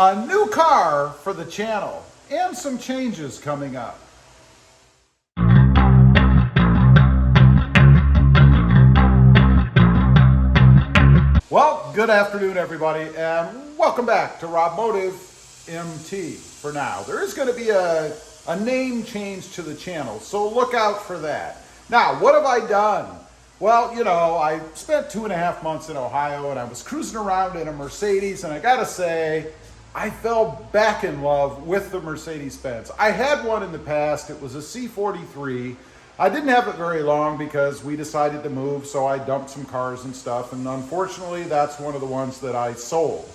A new car for the channel and some changes coming up. Well, good afternoon everybody and welcome back to Rob Motive MT for now. There is going to be a name change to the channel, so look out for that. Now, what have I done? Well, you know, I spent 2.5 months in Ohio and I was cruising around in a Mercedes, and I gotta say, I fell back in love with the Mercedes-Benz. I had one in the past. It was a C43. I didn't have it very long because we decided to move, so I dumped some cars and stuff, and unfortunately that's one of the ones that I sold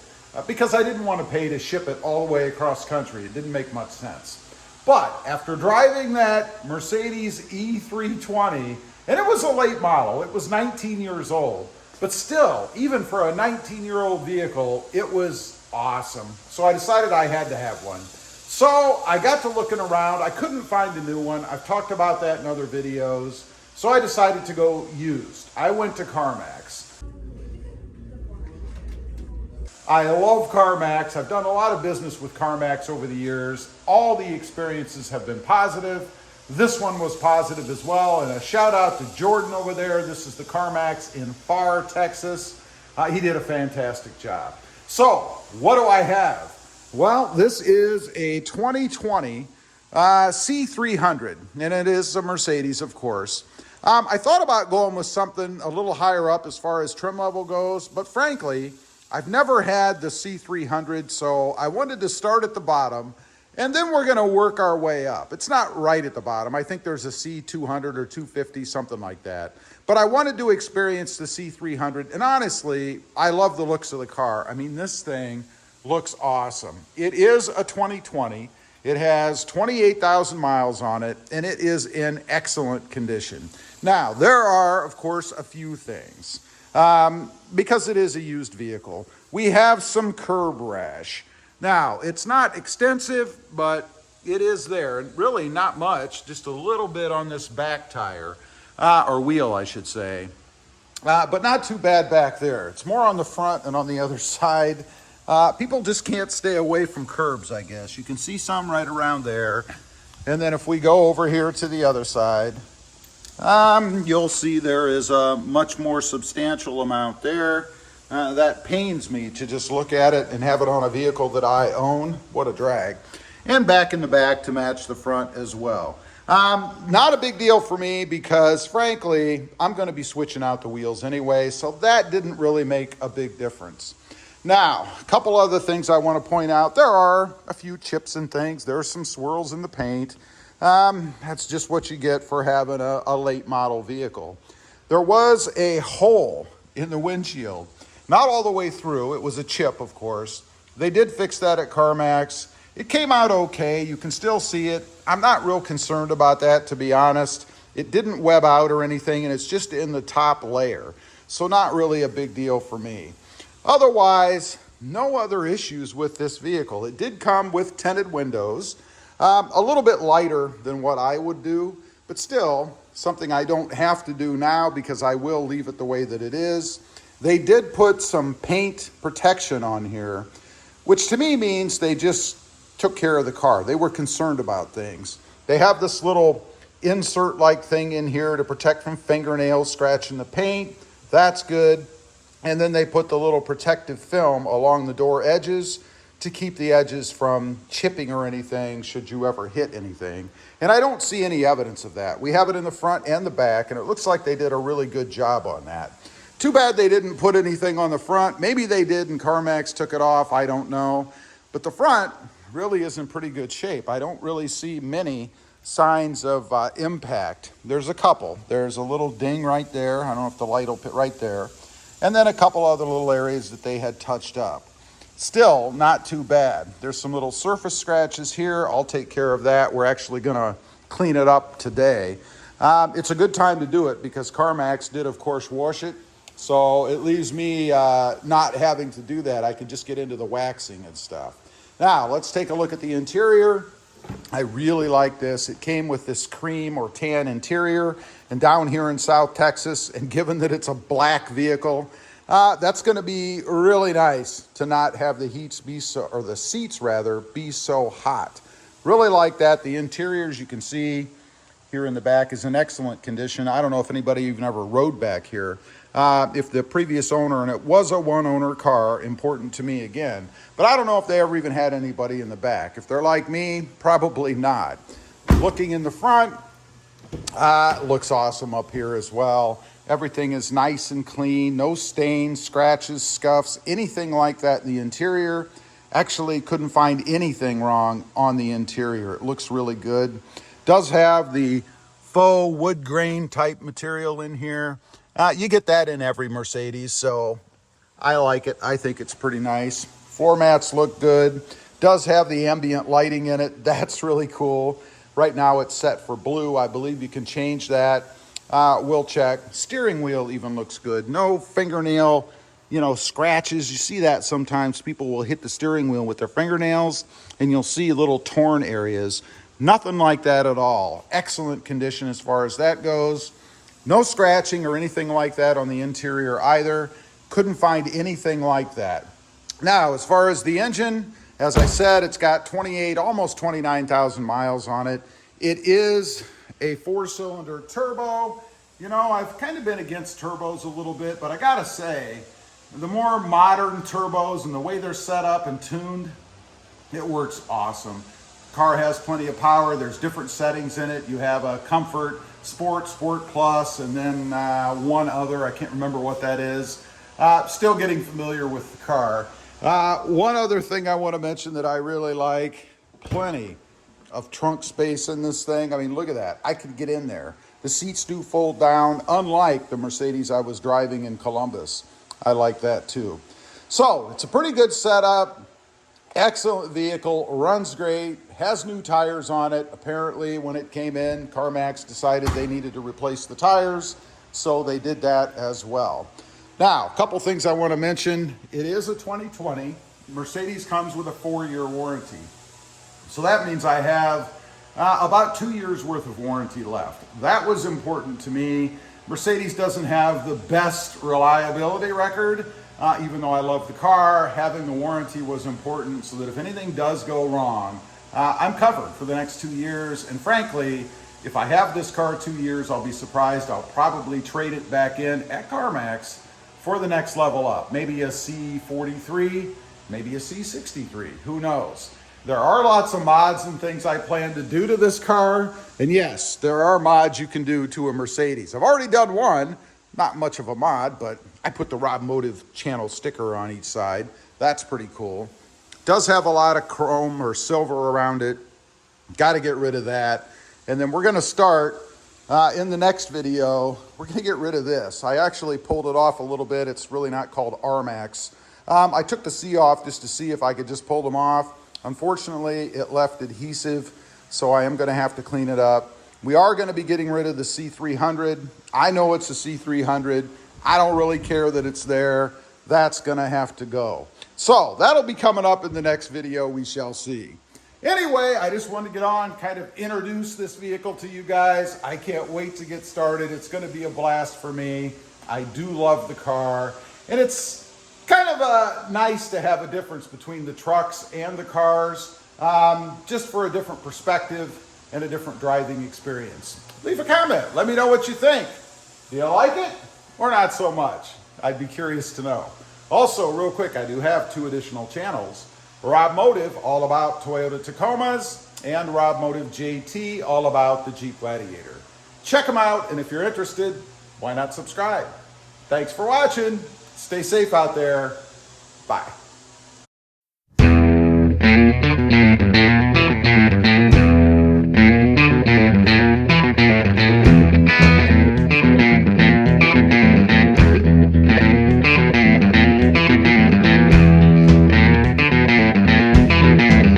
because I didn't want to pay to ship it all the way across country. It didn't make much sense. But after driving that Mercedes E320, and it was a late model, it was 19 years old, but still, even for a 19-year-old vehicle, it was awesome. So I decided I had to have one. So I got to looking around. I couldn't find a new one. I've talked about that in other videos. So I decided to go used. I went to CarMax. I love CarMax. I've done a lot of business with CarMax over the years. All the experiences have been positive. This one was positive as well. And a shout out to Jordan over there. This is the CarMax in Far, Texas. He did a fantastic job. So what do I have? Well, this is a 2020 C300, and it is a Mercedes, of course. I thought about going with something a little higher up as far as trim level goes, but frankly, I've never had the C300, so I wanted to start at the bottom, and then we're going to work our way up. It's not right at the bottom. I think there's a C200 or 250, something like that. But I wanted to experience the C300, and honestly, I love the looks of the car. I mean, this thing looks awesome. It is a 2020. It has 28,000 miles on it, and it is in excellent condition. Now, there are, of course, a few things. Because it is a used vehicle, we have some curb rash. Now, it's not extensive, but it is there. And really not much, just a little bit on this back tire, or wheel, I should say. But not too bad back there. It's more on the front and on the other side. People just can't stay away from curbs, I guess. You can see some right around there. And then if we go over here to the other side, you'll see there is a much more substantial amount there. That pains me to just look at it and have it on a vehicle that I own. What a drag. And back in the back to match the front as well. Not a big deal for me because, frankly, I'm going to be switching out the wheels anyway, so that didn't really make a big difference. Now, a couple other things I want to point out. There are a few chips and things. There are some swirls in the paint. That's just what you get for having a late model vehicle. There was a hole in the windshield. Not all the way through. It was a chip, of course. They did fix that at CarMax. It came out okay. You can still see it. I'm not real concerned about that, to be honest. It didn't web out or anything, and it's just in the top layer. So not really a big deal for me. Otherwise, no other issues with this vehicle. It did come with tinted windows, a little bit lighter than what I would do, but still something I don't have to do now because I will leave it the way that it is. They did put some paint protection on here, which to me means they just took care of the car. They were concerned about things. They have this little insert-like thing in here to protect from fingernails scratching the paint. That's good. And then they put the little protective film along the door edges to keep the edges from chipping or anything should you ever hit anything. And I don't see any evidence of that. We have it in the front and the back, and it looks like they did a really good job on that. Too bad they didn't put anything on the front. Maybe they did and CarMax took it off. I don't know. But the front really is in pretty good shape. I don't really see many signs of impact. There's a couple. There's a little ding right there. I don't know if the light will fit right there. And then a couple other little areas that they had touched up. Still not too bad. There's some little surface scratches here. I'll take care of that. We're actually going to clean it up today. It's a good time to do it because CarMax did, of course, wash it. So it leaves me not having to do that. I can just get into the waxing and stuff. Now, let's take a look at the interior. I really like this. It came with this cream or tan interior. And down here in South Texas, and given that it's a black vehicle, That's going to be really nice to not have the heats be so, or the seats rather, be so hot. Really like that. The interiors, you can see here in the back, is in excellent condition. I don't know if anybody even ever rode back here. If the previous owner, and it was a one-owner car, important to me again, but I don't know if they ever even had anybody in the back. If they're like me, probably not. Looking in the front, looks awesome up here as well. Everything is nice and clean, no stains, scratches, scuffs, anything like that in the interior. Actually couldn't find anything wrong on the interior. It looks really good. Does have the faux wood grain type material in here. You get that in every Mercedes, so I like it. I think it's pretty nice. Floor mats look good. Does have the ambient lighting in it. That's really cool. Right now it's set for blue. I believe you can change that. We'll check. Steering wheel even looks good. No fingernail, scratches. You see that sometimes. People will hit the steering wheel with their fingernails and you'll see little torn areas. Nothing like that at all. Excellent condition as far as that goes. No scratching or anything like that on the interior either. Couldn't find anything like that. Now, as far as the engine, as I said, it's got 28, almost 29,000 miles on it. It is a 4-cylinder turbo. I've kind of been against turbos a little bit, but I gotta say, the more modern turbos and the way they're set up and tuned, it works awesome. Car has plenty of power. There's different settings in it. You have a Comfort, Sport, Sport Plus, and then one other. I can't remember what that is. Still getting familiar with the car. One other thing I want to mention that I really like, plenty of trunk space in this thing. I mean, look at that. I could get in there. The seats do fold down, unlike the Mercedes I was driving in Columbus. I like that too. So it's a pretty good setup. Excellent vehicle, runs great, has new tires on it. Apparently when it came in, CarMax decided they needed to replace the tires, so they did that as well. Now, a couple things I want to mention. It is a 2020. Mercedes comes with a 4-year warranty. So that means I have about 2 years worth of warranty left. That was important to me. Mercedes doesn't have the best reliability record. Even though I love the car, having the warranty was important so that if anything does go wrong, I'm covered for the next 2 years. And frankly, if I have this car 2 years, I'll be surprised. I'll probably trade it back in at CarMax for the next level up. Maybe a C43, maybe a C63, who knows? There are lots of mods and things I plan to do to this car. And yes, there are mods you can do to a Mercedes. I've already done one. Not much of a mod, but I put the Rob Motive channel sticker on each side. That's pretty cool. Does have a lot of chrome or silver around it. Got to get rid of that. And then we're going to start in the next video. We're going to get rid of this. I actually pulled it off a little bit. It's really not called RMAX. I took the C off just to see if I could just pull them off. Unfortunately, it left adhesive, so I am going to have to clean it up. We are going to be getting rid of the C300. I know it's a C300. I don't really care that it's there. That's going to have to go. So that'll be coming up in the next video. We shall see. Anyway, I just wanted to get on, kind of introduce this vehicle to you guys. I can't wait to get started. It's going to be a blast for me. I do love the car. And it's kind of nice to have a difference between the trucks and the cars, just for a different perspective and a different driving experience. Leave a comment. Let me know what you think. Do you like it or not so much? I'd be curious to know. Also, real quick, I do have 2 additional channels. Rob Motive, all about Toyota Tacomas, and Rob Motive JT, all about the Jeep Gladiator. Check them out, and if you're interested, why not subscribe? Thanks for watching. Stay safe out there. Bye.